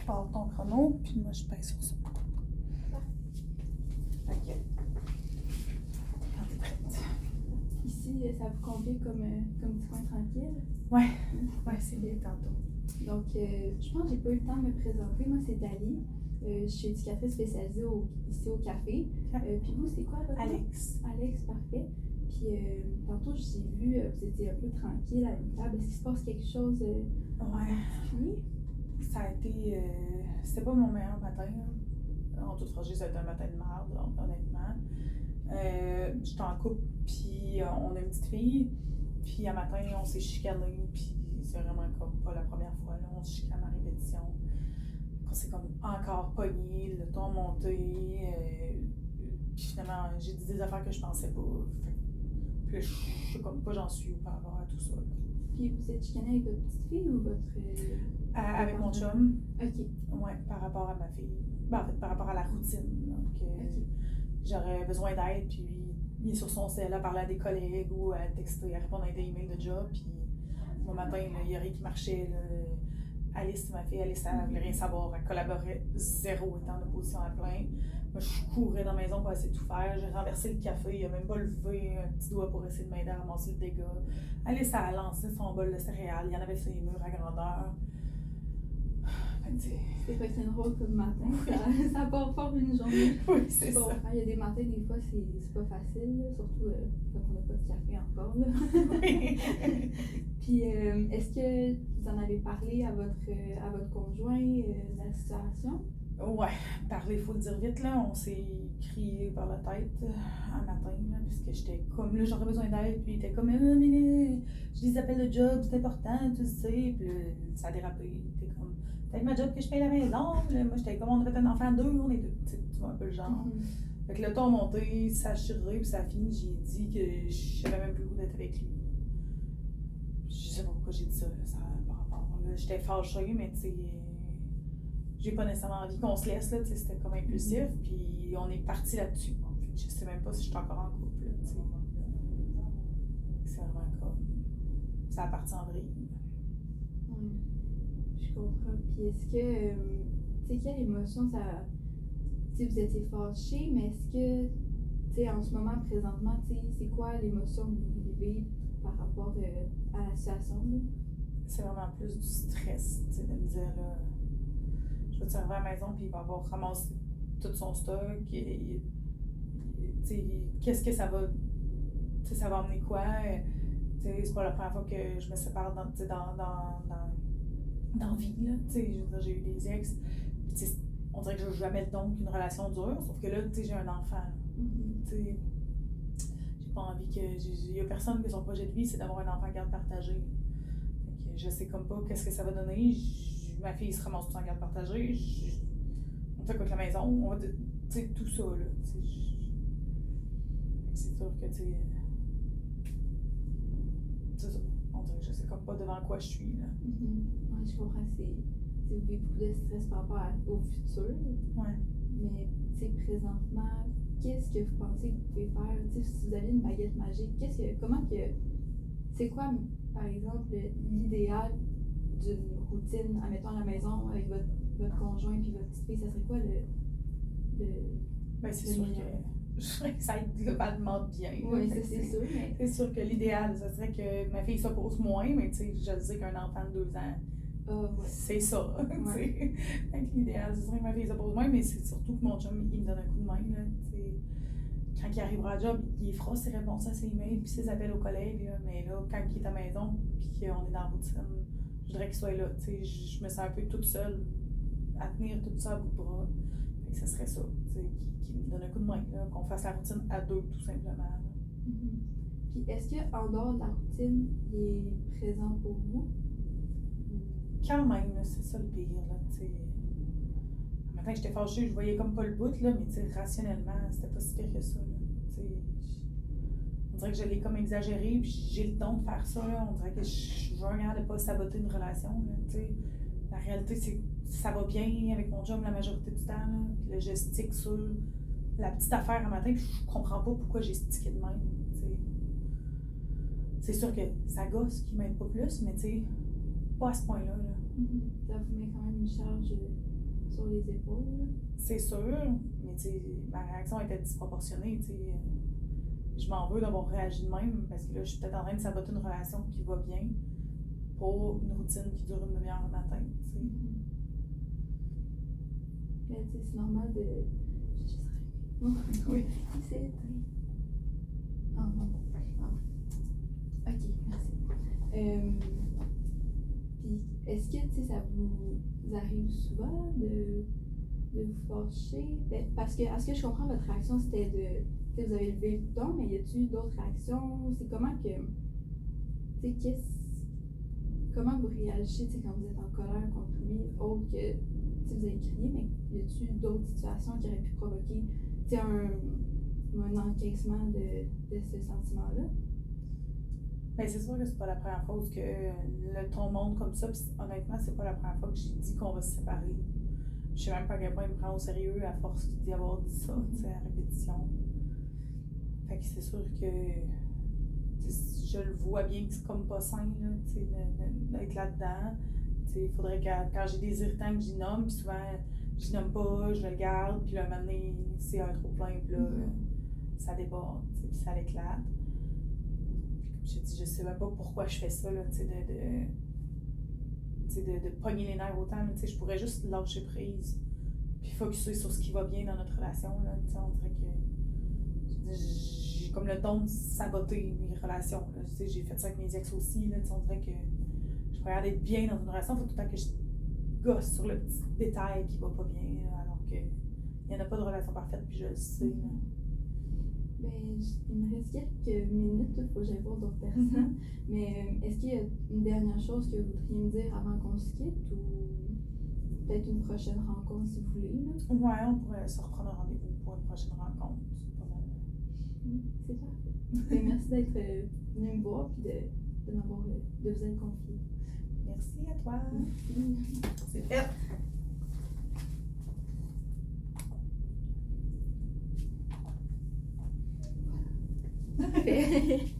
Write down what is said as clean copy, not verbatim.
pars ton chrono, puis moi, je pèse sur ça. OK. Quand t'es prête. Ici, ça vous convient comme petit coin tranquille? Ouais, c'est bien tantôt. Donc, je pense que j'ai pas eu le temps de me présenter. Moi, c'est Dali. Je suis éducatrice spécialisée ici au café. Puis vous, c'est quoi votre nom? Alex. Alex, parfait. Puis tantôt, j'ai vu, vous étiez un peu tranquille à une table. Est-ce qu'il se passe quelque chose en particulier? Ça a été... c'était pas mon meilleur matin. En toute franchise, ça a été un matin de merde, honnêtement. J'étais en couple, puis on a une petite fille. Puis un matin, on s'est chicané, puis c'est vraiment comme pas la première fois. Là, on se chicane à répétition. On s'est comme encore pogné, le ton monté. Puis finalement, j'ai dit des affaires que je pensais pas. Puis là, je sais comme pas j'en suis par rapport à tout ça. Là. Puis vous êtes chicané avec votre petite fille ou votre... Avec mon chum. OK. Ouais, par rapport à ma fille. Ben, en fait, par rapport à la routine. Donc, j'aurais besoin d'aide, puis il est sur son cell à parler à des collègues ou à texter, à répondre à des emails de job. Puis, mon matin, il y a rien qui marchait. Là. Alice, ma fille, Alice, elle voulait rien savoir. Elle collaborait zéro, était en opposition à plein. Moi, je courais dans la maison pour essayer de tout faire. J'ai renversé le café, il a même pas levé un petit doigt pour essayer de m'aider à ramasser le dégât. Alice, elle a lancé son bol de céréales. Il y en avait sur les murs à grandeur. C'est pas qu'un drôle comme matin, ça part fort une journée. Oui, c'est ça. Il y a des matins, des fois, c'est pas facile, là, surtout quand on n'a pas de café encore. Là. Puis, est-ce que vous en avez parlé à votre conjoint de la situation? Ouais, parler, il faut le dire vite, là. On s'est crié par la tête un matin, là, puisque j'étais comme, là, j'aurais besoin d'aide, puis il était comme, mais j'ai des appels de job, c'est important, tu sais, puis là, ça a dérapé, il était comme, peut-être ma job que je paye la maison, là, moi, j'étais comme, on avait un enfant, on est deux, tu vois un peu le genre. Fait que le ton a monté, ça a chiré, puis ça a fini, j'ai dit que j'avais même plus le goût d'être avec lui. Je sais pas pourquoi j'ai dit ça, là, ça par rapport, là, j'étais fâchée, mais tu sais, j'ai pas nécessairement envie qu'on se laisse, là, c'était comme impulsif, puis on est parti là-dessus. Je sais même pas si je suis encore en couple, là, t'sais. C'est vraiment comme... ça a parti en vrille. Oui, je comprends. Puis est-ce que, tu sais, quelle émotion ça... Tu sais, vous étiez fâchés, mais est-ce que, tu sais, en ce moment, présentement, tu sais, c'est quoi l'émotion que vous vivez par rapport à la situation, là? C'est vraiment plus du stress, tu sais, de me dire, là... Je vais te servir à la maison, puis il va avoir ramassé tout son stock. Et, qu'est-ce que ça va. Ça va amener quoi? C'est pas la première fois que je me sépare dans la vie. Là, je veux dire, j'ai eu des ex. Puis, on dirait que je n'ai jamais donc une relation dure, sauf que là, j'ai un enfant. J'ai pas envie que. Il y a personne que son projet de vie, c'est d'avoir un enfant à garde partagée. Fait que je sais comme pas qu'est-ce que ça va donner. Ma fille se ramasse tout en garde partagée, on fait quoi avec la maison, on va, tu sais, tout ça, là, c'est sûr que, tu sais, c'est ça, on dirait que je sais comme pas devant quoi je suis, là. Ouais, je comprends que vous avez beaucoup de stress par rapport au futur, ouais. Mais, tu sais, présentement, qu'est-ce que vous pensez que vous pouvez faire, tu sais, si vous avez une baguette magique, c'est quoi, par exemple, l'idéal d'une routine, admettons à la maison avec votre conjoint puis votre petite fille, ça serait quoi Ben, c'est sûr que ça aide globalement bien. Oui, c'est sûr. Mais... C'est sûr que l'idéal, ça serait que ma fille s'oppose moins, mais tu sais, je sais qu'un enfant de 2 ans, c'est ça. Ouais. L'idéal, ce serait que ma fille s'oppose moins, mais c'est surtout que mon chum, il me donne un coup de main. Là, quand il arrivera à job, il fera ses réponses à ses emails puis ses appels aux collègues. Là, mais là, quand il est à la maison puis qu'on est dans la routine, je voudrais qu'il soit là. Je me sens un peu toute seule à tenir tout ça à bout de bras. Fait que ça serait ça, qui me donne un coup de main, là, qu'on fasse la routine à deux, tout simplement. Puis est-ce qu'en dehors de la routine, il est présent pour vous? Quand même, là, c'est ça le pire. Là, matin, j'étais fâchée, je voyais comme pas le bout, là, mais rationnellement, c'était pas si pire que ça. Là, on dirait que je l'ai comme exagéré, puis j'ai le don de faire ça. Là. On dirait que je veux un gars de pas saboter une relation. Là, la réalité, c'est que ça va bien avec mon job la majorité du temps. Là. Puis là, je stick sur la petite affaire un matin, puis je comprends pas pourquoi j'ai stické de même. T'sais. C'est sûr que ça gosse qui m'aide pas plus, mais pas à ce point-là. Là. Ça vous met quand même une charge sur les épaules. Là. C'est sûr, mais tu sais, ma réaction était disproportionnée, tu sais. Je m'en veux d'avoir réagi de même parce que là, je suis peut-être en train de saboter une relation qui va bien pour une routine qui dure une demi-heure le matin, tu sais. Mais tu sais, c'est normal de. J'ai juste rêvé. Oui. C'est. Ah non. Ah. Ok, merci. Puis, est-ce que, tu sais, ça vous arrive souvent de vous fâcher? Ben, parce que, à ce que je comprends, votre réaction, c'était de. Tu sais, vous avez levé le ton, mais y a-t-il d'autres réactions? C'est comment que. Tu sais, comment vous réagissez, tu sais, quand vous êtes en colère contre lui, autre que. Tu sais, vous avez crié, mais y a-t-il d'autres situations qui auraient pu provoquer, tu sais, un encaissement de ce sentiment-là? Ben, c'est sûr que c'est pas la première fois que le ton monte comme ça, puis honnêtement, c'est pas la première fois que j'ai dit qu'on va se séparer. Je sais même pas à quel point il me prend au sérieux à force d'y avoir dit ça, tu sais, à répétition. Fait que c'est sûr que je le vois bien que c'est comme pas sain, là, tu sais, d'être là-dedans. Tu sais, il faudrait que quand j'ai des irritants que j'y nomme, puis souvent, j'y nomme pas, je le garde, puis là, un moment donné, c'est un trop plein, puis là, ça déborde, tu sais, puis ça l'éclate. Je dis, je sais même pas pourquoi je fais ça, là, tu sais, de pogner les nerfs autant, tu sais, je pourrais juste lâcher prise, puis focusser sur ce qui va bien dans notre relation, là, tu sais, on dirait que j'ai comme le don de saboter mes relations, là, tu sais, j'ai fait ça avec mes ex aussi, là, tu sais, on dirait que je pourrais aller bien dans une relation, il faut tout le temps que je gosse sur le petit détail qui va pas bien, là, alors que il y en a pas de relation parfaite, puis je le sais, là. Ben, il me reste quelques minutes, il faut que j'aille voir d'autres personnes. Mais est-ce qu'il y a une dernière chose que vous voudriez me dire avant qu'on se quitte ou peut-être une prochaine rencontre si vous voulez? Là? Ouais, on pourrait se reprendre un rendez-vous pour une prochaine rencontre. C'est pas mal. C'est parfait. Ben, merci d'être venu me voir et de vous être confié. Merci à toi. Merci. C'est fait. Parfait.